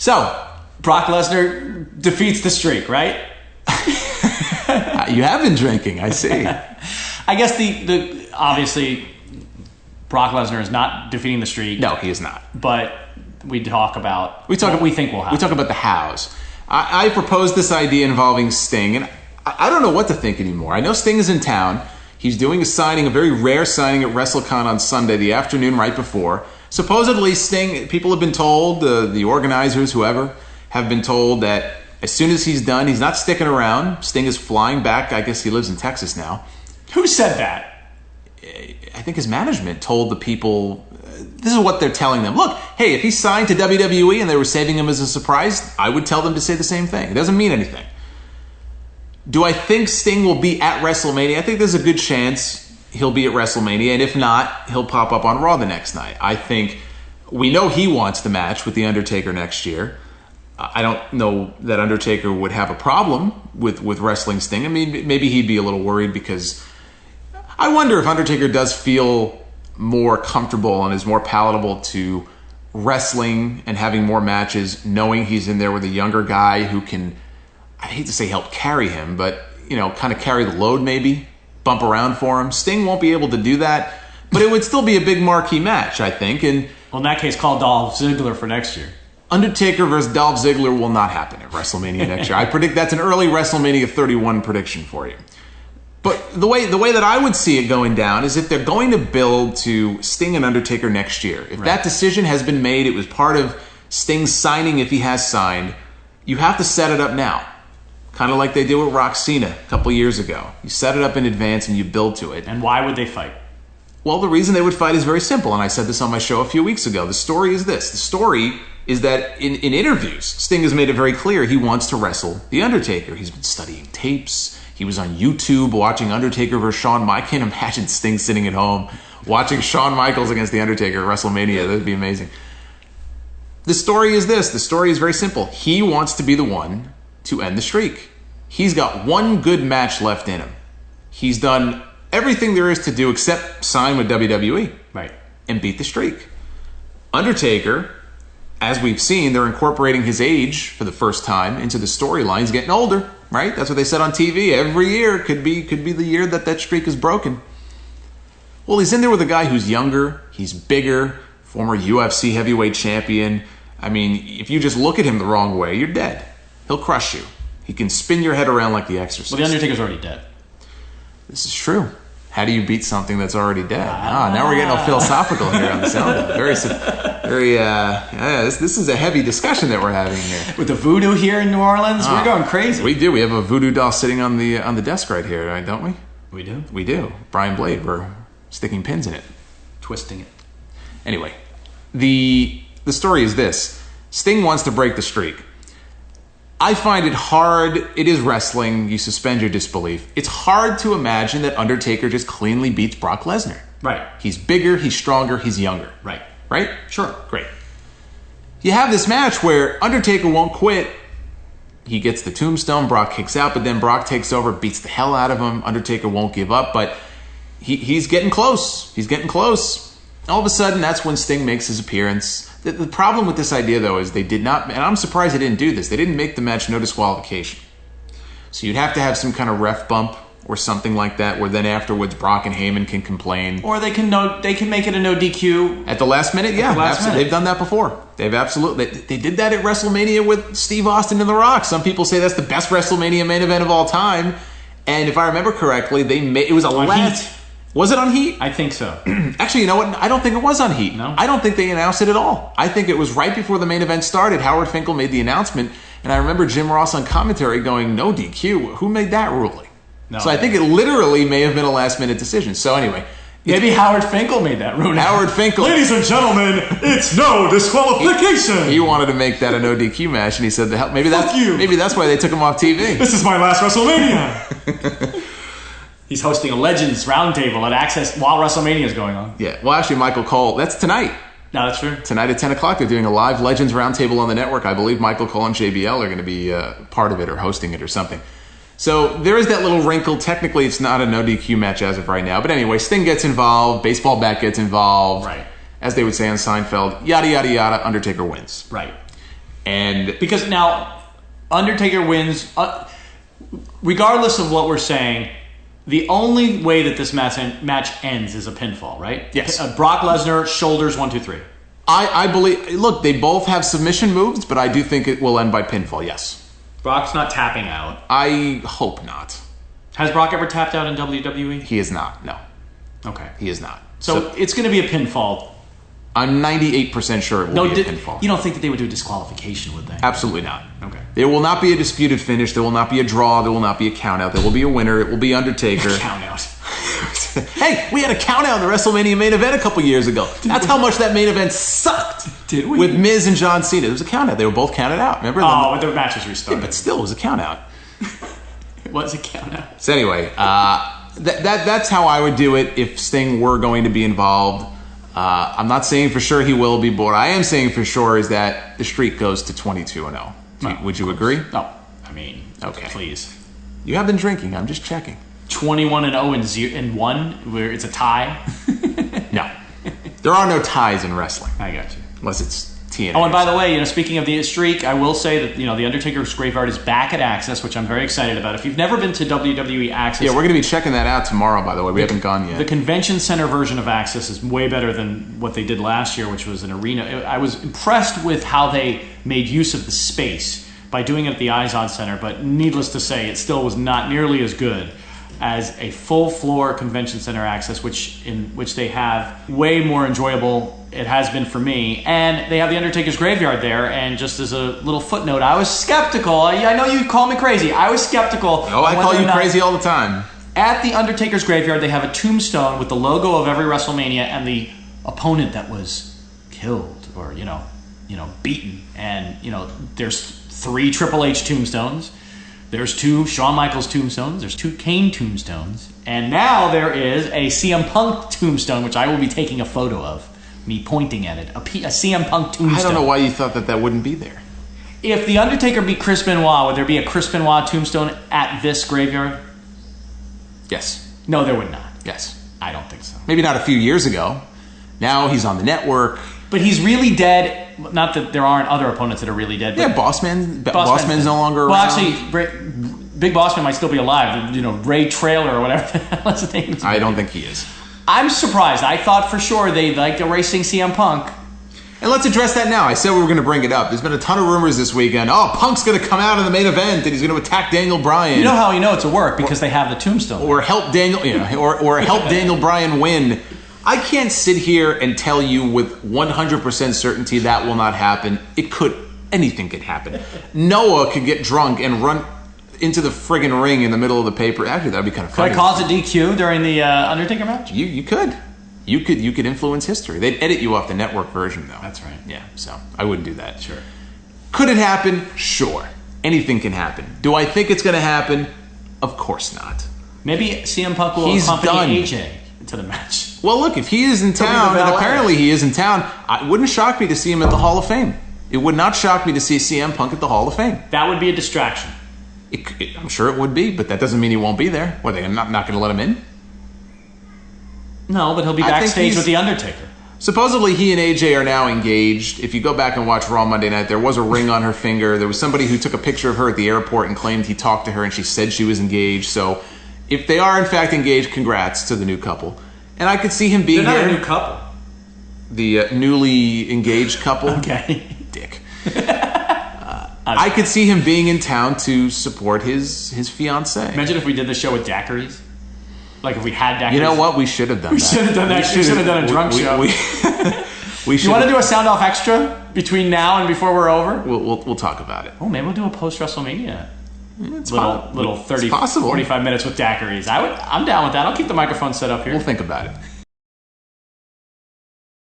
So, Brock Lesnar defeats the streak, right? you have been drinking, I see. I guess the obviously Brock Lesnar is not defeating the streak. No, he is not. But we talk about what we think will happen. We talk about the hows. I proposed this idea involving Sting, and I don't know what to think anymore. I know Sting is in town. He's doing a signing, a very rare signing at WrestleCon on Sunday, the afternoon right before. Supposedly, Sting, people have been told, the organizers, whoever, have been told that as soon as he's done, he's not sticking around. Sting is flying back. I guess he lives in Texas now. Who said that? I think his management told the people, this is what they're telling them. Look, hey, if he signed to WWE and they were saving him as a surprise, I would tell them to say the same thing. It doesn't mean anything. Do I think Sting will be at WrestleMania? I think there's a good chance he'll be at WrestleMania, and if not, he'll pop up on Raw the next night. I think we know he wants the match with The Undertaker next year. I don't know that Undertaker would have a problem with wrestling Sting. I mean, maybe he'd be a little worried because I wonder if Undertaker does feel more comfortable and is more palatable to wrestling and having more matches, knowing he's in there with a younger guy who can, I hate to say help carry him, but, kind of carry the load maybe, bump around for him. Sting won't be able to do that, but it would still be a big marquee match, I think. And well, in that case, call Dolph Ziggler for next year. Undertaker versus Dolph Ziggler will not happen at WrestleMania next year. I predict that's an early WrestleMania 31 prediction for you. But the way that I would see it going down is if they're going to build to Sting and Undertaker next year. If that decision has been made, it was part of Sting's signing if he has signed, you have to set it up now. Kind of like they did with Rock Cena a couple years ago. You set it up in advance and you build to it. And why would they fight? Well, the reason they would fight is very simple, and I said this on my show a few weeks ago. The story is this. The story is that in interviews, Sting has made it very clear he wants to wrestle The Undertaker. He's been studying tapes. He was on YouTube watching Undertaker versus Shawn Michaels. I can't imagine Sting sitting at home watching Shawn Michaels against The Undertaker at WrestleMania. That would be amazing. The story is this. The story is very simple. He wants to be the one to end the streak. He's got one good match left in him. He's done everything there is to do except sign with WWE. Right. And beat the streak. Undertaker, as we've seen, they're incorporating his age for the first time into the storyline. He's getting older, right? That's what they said on TV. Every year could be the year that streak is broken. Well, he's in there with a guy who's younger, he's bigger, former UFC heavyweight champion. I mean, if you just look at him the wrong way, you're dead. He'll crush you. He can spin your head around like The Exorcist. Well, The Undertaker's already dead. This is true. How do you beat something that's already dead? Now we're getting all philosophical here on the sound. This is a heavy discussion that we're having here. With the voodoo here in New Orleans, we're going crazy. We do. We have a voodoo doll sitting on the desk right here, right, don't we? We do. We do. Brian Blade. We're sticking pins in it, twisting it. Anyway, the story is this: Sting wants to break the streak. I find it hard. It is wrestling. You suspend your disbelief. It's hard to imagine that Undertaker just cleanly beats Brock Lesnar. Right. He's bigger, he's stronger, he's younger. Right. Right? Sure. Great. You have this match where Undertaker won't quit. He gets the tombstone, Brock kicks out, but then Brock takes over, beats the hell out of him. Undertaker won't give up, but he's getting close. He's getting close. All of a sudden, that's when Sting makes his appearance. The problem with this idea, though, is they did not, and I'm surprised they didn't do this, they didn't make the match no disqualification. So you'd have to have some kind of ref bump or something like that, where then afterwards Brock and Heyman can complain. Or they can make it a no DQ. At the last minute, yeah. Absolutely. They've done that before. They've absolutely, they did that at WrestleMania with Steve Austin and The Rock. Some people say that's the best WrestleMania main event of all time. And if I remember correctly, it was a last... Heat. Was it on Heat? I think so. Actually, you know what? I don't think it was on Heat. No? I don't think they announced it at all. I think it was right before the main event started. Howard Finkel made the announcement, and I remember Jim Ross on commentary going, no DQ. Who made that ruling? No, so I think it literally may have been a last-minute decision. So anyway. Maybe Howard Finkel made that ruling. Howard Finkel. Ladies and gentlemen, it's no disqualification. He wanted to make that a no DQ match, and he said, maybe that's why they took him off TV. This is my last WrestleMania. He's hosting a Legends Roundtable at Access while WrestleMania is going on. Yeah. Well, actually, Michael Cole, that's tonight. No, that's true. Tonight at 10 o'clock, they're doing a live Legends Roundtable on the network. I believe Michael Cole and JBL are going to be part of it or hosting it or something. So there is that little wrinkle. Technically, it's not a no DQ match as of right now. But anyway, Sting gets involved. Baseball bat gets involved. Right. As they would say on Seinfeld, yada, yada, yada, Undertaker wins. Right. And because now Undertaker wins, regardless of what we're saying. The only way that this match ends is a pinfall, right? Yes. Brock Lesnar, shoulders, 1, 2, 3. I believe. Look, they both have submission moves, but I do think it will end by pinfall. Yes. Brock's not tapping out. I hope not. Has Brock ever tapped out in WWE? He is not. No. Okay. He is not. So it's going to be a pinfall. I'm 98% sure it will be a pinfall. You don't think that they would do a disqualification, would they? Absolutely not. Okay. There will not be a disputed finish. There will not be a draw. There will not be a countout. There will be a winner. It will be Undertaker. Countout. Hey, we had a countout in the WrestleMania main event a couple years ago. That's how much that main event sucked. Did we? With Miz and John Cena. There was a countout. They were both counted out. Remember? Oh, but the match was restarted. Yeah, but still, it was a countout. It was a countout. So anyway, that's how I would do it if Sting were going to be involved. I'm not saying for sure he will be, but what I am saying for sure is that the streak goes to 22-0. Would you agree? No. I mean, okay. Please. You have been drinking. I'm just checking. 21-0 and 1, where it's a tie? No. There are no ties in wrestling. I got you. Unless it's TNA. Oh, and by the way, speaking of the streak, I will say that, the Undertaker's Graveyard is back at Access, which I'm very excited about. If you've never been to WWE Access... Yeah, we're going to be checking that out tomorrow, by the way. We haven't gone yet. The convention center version of Access is way better than what they did last year, which was an arena. I was impressed with how they made use of the space by doing it at the Izod Center, but needless to say, it still was not nearly as good as a full-floor convention center access, which they have. Way more enjoyable it has been for me. And they have the Undertaker's Graveyard there, and just as a little footnote, I was skeptical. I know you call me crazy. I was skeptical. Oh, I call you crazy all the time. At the Undertaker's Graveyard, they have a tombstone with the logo of every WrestleMania and the opponent that was killed or, beaten. And, there's 3 Triple H tombstones. There's 2 Shawn Michaels tombstones. There's 2 Kane tombstones. And now there is a CM Punk tombstone, which I will be taking a photo of. Me pointing at it. A CM Punk tombstone. I don't know why you thought that wouldn't be there. If The Undertaker beat Chris Benoit, would there be a Chris Benoit tombstone at this graveyard? Yes. No, there would not. Yes. I don't think so. Maybe not a few years ago. Now he's on the network. But he's really dead. Not that there aren't other opponents that are really dead. But yeah, Bossman's no longer around. Well, actually, Big Bossman might still be alive. Ray Trailer or whatever the hell his name is. I don't think he is. I'm surprised. I thought for sure they liked erasing CM Punk. And let's address that now. I said we were going to bring it up. There's been a ton of rumors this weekend. Oh, Punk's going to come out in the main event and he's going to attack Daniel Bryan. You know how we know it's a work? Because they have the tombstone. Or help Daniel, or help Daniel Bryan win. I can't sit here and tell you with 100% certainty that will not happen. Anything could happen. Noah could get drunk and run into the friggin' ring in the middle of the paper. Actually, that would be kind of funny. Could I cause a DQ during the Undertaker match? You could. You could influence history. They'd edit you off the network version, though. That's right. Yeah, so I wouldn't do that. Sure. Could it happen? Sure. Anything can happen. Do I think it's going to happen? Of course not. Maybe CM Punk will accompany AJ to the match. Well, look, if he is in town, and apparently he is in town, it wouldn't shock me to see him at the Hall of Fame. It would not shock me to see CM Punk at the Hall of Fame. That would be a distraction. I'm sure it would be, but that doesn't mean he won't be there. What, they're not going to let him in? No, but he'll be backstage with The Undertaker. Supposedly he and AJ are now engaged. If you go back and watch Raw Monday Night, there was a ring on her finger. There was somebody who took a picture of her at the airport and claimed he talked to her and she said she was engaged. So if they are in fact engaged, congrats to the new couple. And I could see him being They're here. not a new couple. The newly engaged couple. Okay. Dick. I could see him being in town to support his fiancée. Imagine if we did the show with daiquiris. Like if we had daiquiris. You know what? We should have done that. We should have done that. We should have done a drunk show. You want to do a Sound Off Extra between now and before we're over? We'll talk about it. Oh, maybe we'll do a post WrestleMania. It's little 30, 45 minutes with daiquiris. I'm down with that. I'll keep the microphone set up here. We'll think about it.